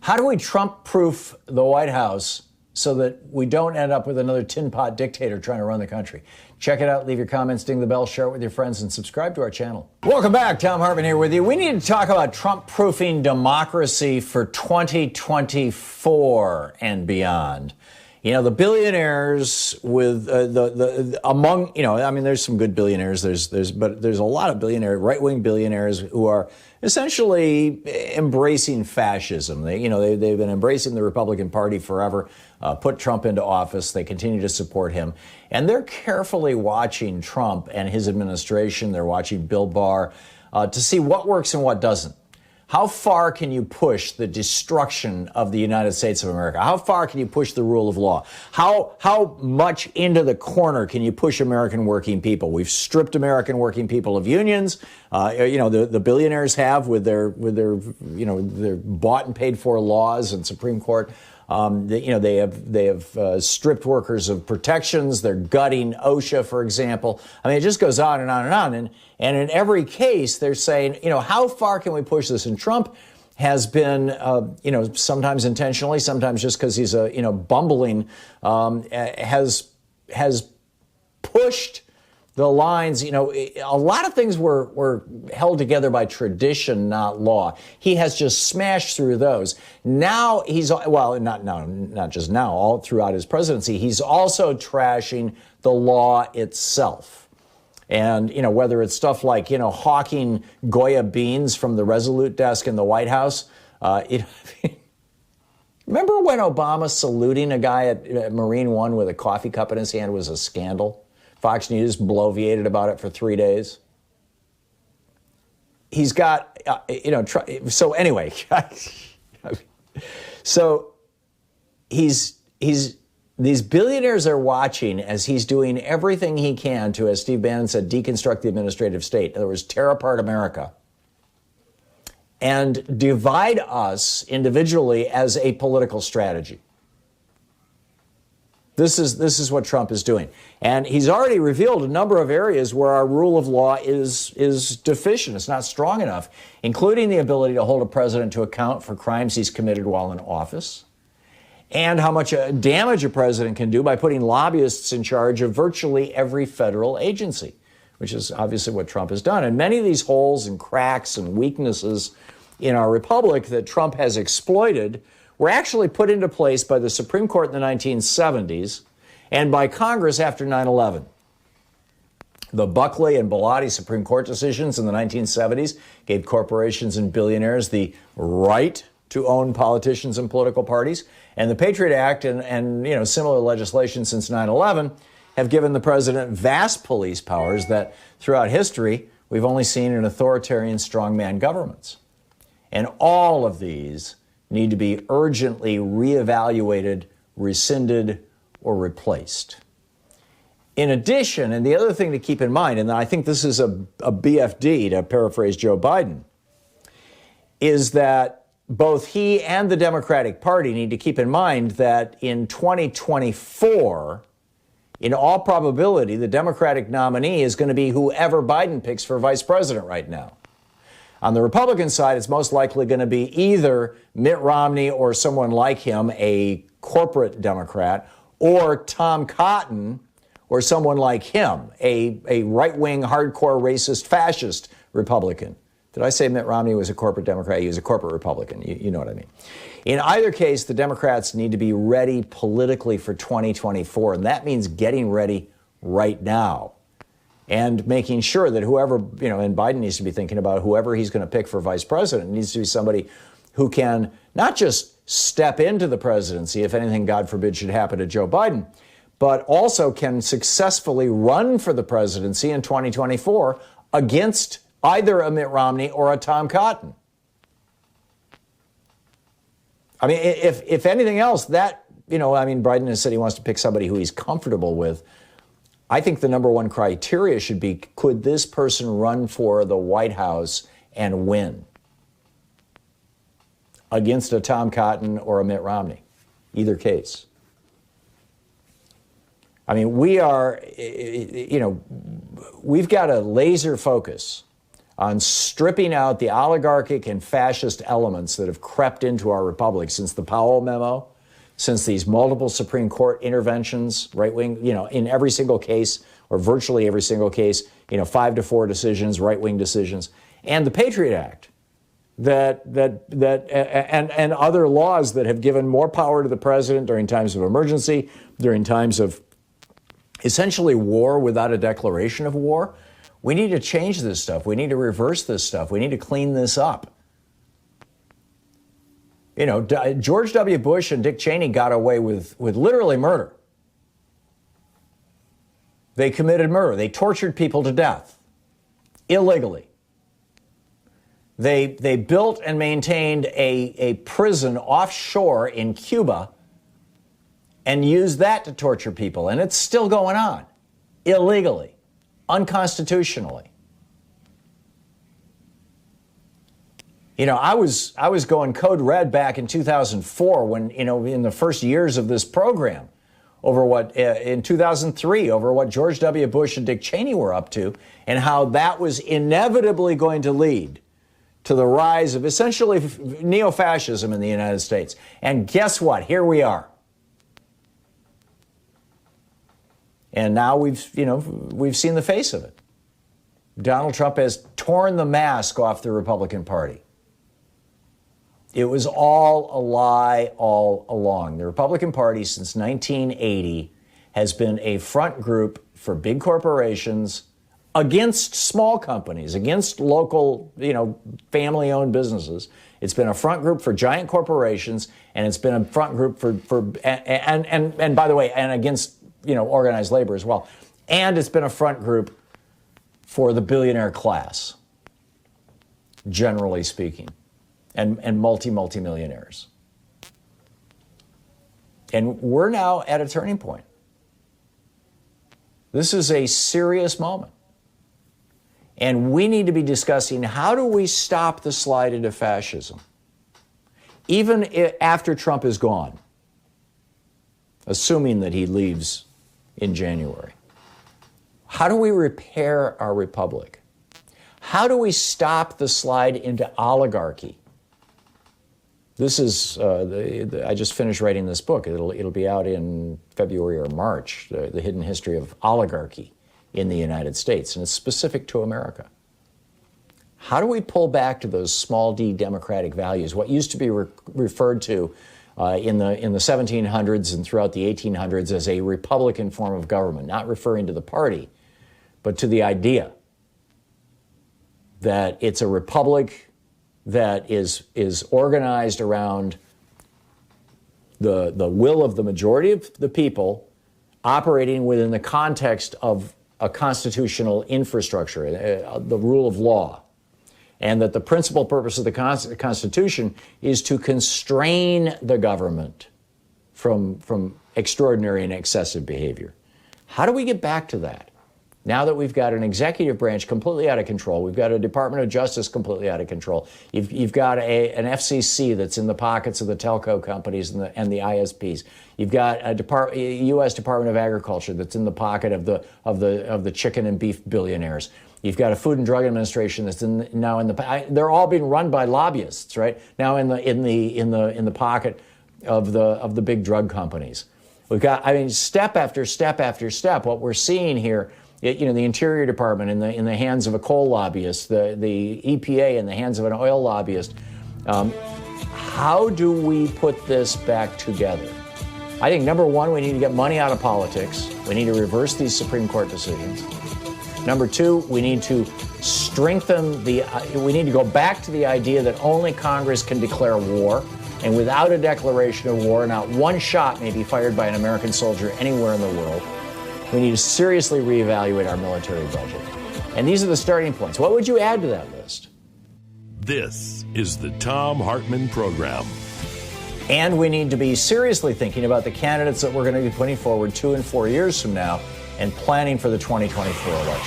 How do we Trump-proof the White House so that we don't end up with another tin pot dictator trying to run the country? Check it out. Leave your comments, ding the bell, share it with your friends, and subscribe to our channel. Welcome back. Thom Hartmann here with you. We need to talk about Trump-proofing democracy for 2024 and beyond. You know, the billionaires with among, you know, I mean, there's some good billionaires. But there's a lot of right-wing billionaires who are essentially embracing fascism. They've been embracing the Republican Party forever, put Trump into office. They continue to support him. And they're carefully watching Trump and his administration. They're watching Bill Barr to see what works and what doesn't. How far can you push the destruction of the United States of America? How far can you push the rule of law? How much into the corner can you push American working people? We've stripped American working people of unions. The billionaires have with their bought and paid for laws and Supreme Court. They have stripped workers of protections. They're gutting OSHA, for example. I mean, it just goes on and on and on. And in every case, they're saying, how far can we push this? And Trump has been, sometimes intentionally, sometimes just because he's bumbling, has pushed the lines. A lot of things were held together by tradition, not law. He has just smashed through those. Now not just now, all throughout his presidency, he's also trashing the law itself. And, whether it's stuff like, hawking Goya beans from the Resolute desk in the White House. Remember when Obama saluting a guy at Marine One with a coffee cup in his hand was a scandal? Fox News bloviated about it for 3 days. He's got, so anyway, so these billionaires are watching as he's doing everything he can to, as Steve Bannon said, deconstruct the administrative state. In other words, tear apart America and divide us individually as a political strategy. This is what Trump is doing. And he's already revealed a number of areas where our rule of law is deficient. It's not strong enough, including the ability to hold a president to account for crimes he's committed while in office, and how much damage a president can do by putting lobbyists in charge of virtually every federal agency, which is obviously what Trump has done. And many of these holes and cracks and weaknesses in our republic that Trump has exploited were actually put into place by the Supreme Court in the 1970s and by Congress after 9/11. The Buckley and Bellotti Supreme Court decisions in the 1970s gave corporations and billionaires the right to own politicians and political parties. And the Patriot Act and similar legislation since 9/11 have given the president vast police powers that throughout history we've only seen in authoritarian strongman governments. And all of these need to be urgently reevaluated, rescinded, or replaced. In addition, and the other thing to keep in mind, and I think this is a BFD, to paraphrase Joe Biden, is that both he and the Democratic Party need to keep in mind that in 2024, in all probability, the Democratic nominee is going to be whoever Biden picks for vice president right now. On the Republican side, it's most likely going to be either Mitt Romney or someone like him, a corporate Democrat, or Tom Cotton or someone like him, a right-wing, hardcore, racist, fascist Republican. Did I say Mitt Romney was a corporate Democrat? He was a corporate Republican. You know what I mean. In either case, the Democrats need to be ready politically for 2024, and that means getting ready right now and making sure that whoever, and Biden needs to be thinking about whoever he's going to pick for vice president needs to be somebody who can not just step into the presidency if anything, God forbid, should happen to Joe Biden, but also can successfully run for the presidency in 2024 against either a Mitt Romney or a Tom Cotton. I mean, if anything else, Biden has said he wants to pick somebody who he's comfortable with. I think the number one criteria should be, could this person run for the White House and win against a Tom Cotton or a Mitt Romney? Either case. I mean, we've got a laser focus on stripping out the oligarchic and fascist elements that have crept into our republic since the Powell memo, since these multiple Supreme Court interventions, right-wing, in every single case, or virtually every single case, 5-4 decisions, right-wing decisions, and the Patriot Act, and other laws that have given more power to the president during times of emergency, during times of essentially war without a declaration of war. We need to change this stuff. We need to reverse this stuff. We need to clean this up. George W. Bush and Dick Cheney got away with literally murder. They committed murder. They tortured people to death illegally. They built and maintained a prison offshore in Cuba and used that to torture people. And it's still going on illegally, unconstitutionally. I was going code red back in 2004 when, in the first years of this program, in 2003, over what George W. Bush and Dick Cheney were up to, and how that was inevitably going to lead to the rise of essentially neo-fascism in the United States. And guess what? Here we are. And now we've seen the face of it. Donald Trump has torn the mask off the Republican Party. It was all a lie all along. The Republican Party since 1980 has been a front group for big corporations against small companies, against local, family-owned businesses. It's been a front group for giant corporations, and it's been a front group for by the way, and against, organized labor as well. And it's been a front group for the billionaire class, generally speaking, and multi-millionaires. And we're now at a turning point. This is a serious moment. And we need to be discussing, how do we stop the slide into fascism? Even after Trump is gone, assuming that he leaves in January. How do we repair our republic? How do we stop the slide into oligarchy? This is, I just finished writing this book. It'll be out in February or March, The Hidden History of Oligarchy in the United States, and it's specific to America. How do we pull back to those small d democratic values, what used to be referred to in the 1700s and throughout the 1800s as a republican form of government, not referring to the party, but to the idea that it's a republic that is organized around the will of the majority of the people, operating within the context of a constitutional infrastructure, the rule of law, and that the principal purpose of the Constitution is to constrain the government from extraordinary and excessive behavior. How do we get back to that? Now that we've got an executive branch completely out of control, we've got a Department of Justice completely out of control, you've got an FCC that's in the pockets of the telco companies and the ISPs, you've got a U.S. Department of Agriculture that's in the pocket of the chicken and beef billionaires. You've got a Food and Drug Administration that's now in the. They're all being run by lobbyists, right? Now in the pocket of the big drug companies. We've got, step after step after step. What we're seeing here. The Interior Department in the hands of a coal lobbyist, the EPA in the hands of an oil lobbyist. How do we put this back together? I think, number one, we need to get money out of politics. We need to reverse these Supreme Court decisions. Number two, we need to strengthen we need to go back to the idea that only Congress can declare war. And without a declaration of war, not one shot may be fired by an American soldier anywhere in the world. We need to seriously reevaluate our military budget. And these are the starting points. What would you add to that list? This is the Thom Hartmann Program. And we need to be seriously thinking about the candidates that we're going to be putting forward 2 and 4 years from now and planning for the 2024 election.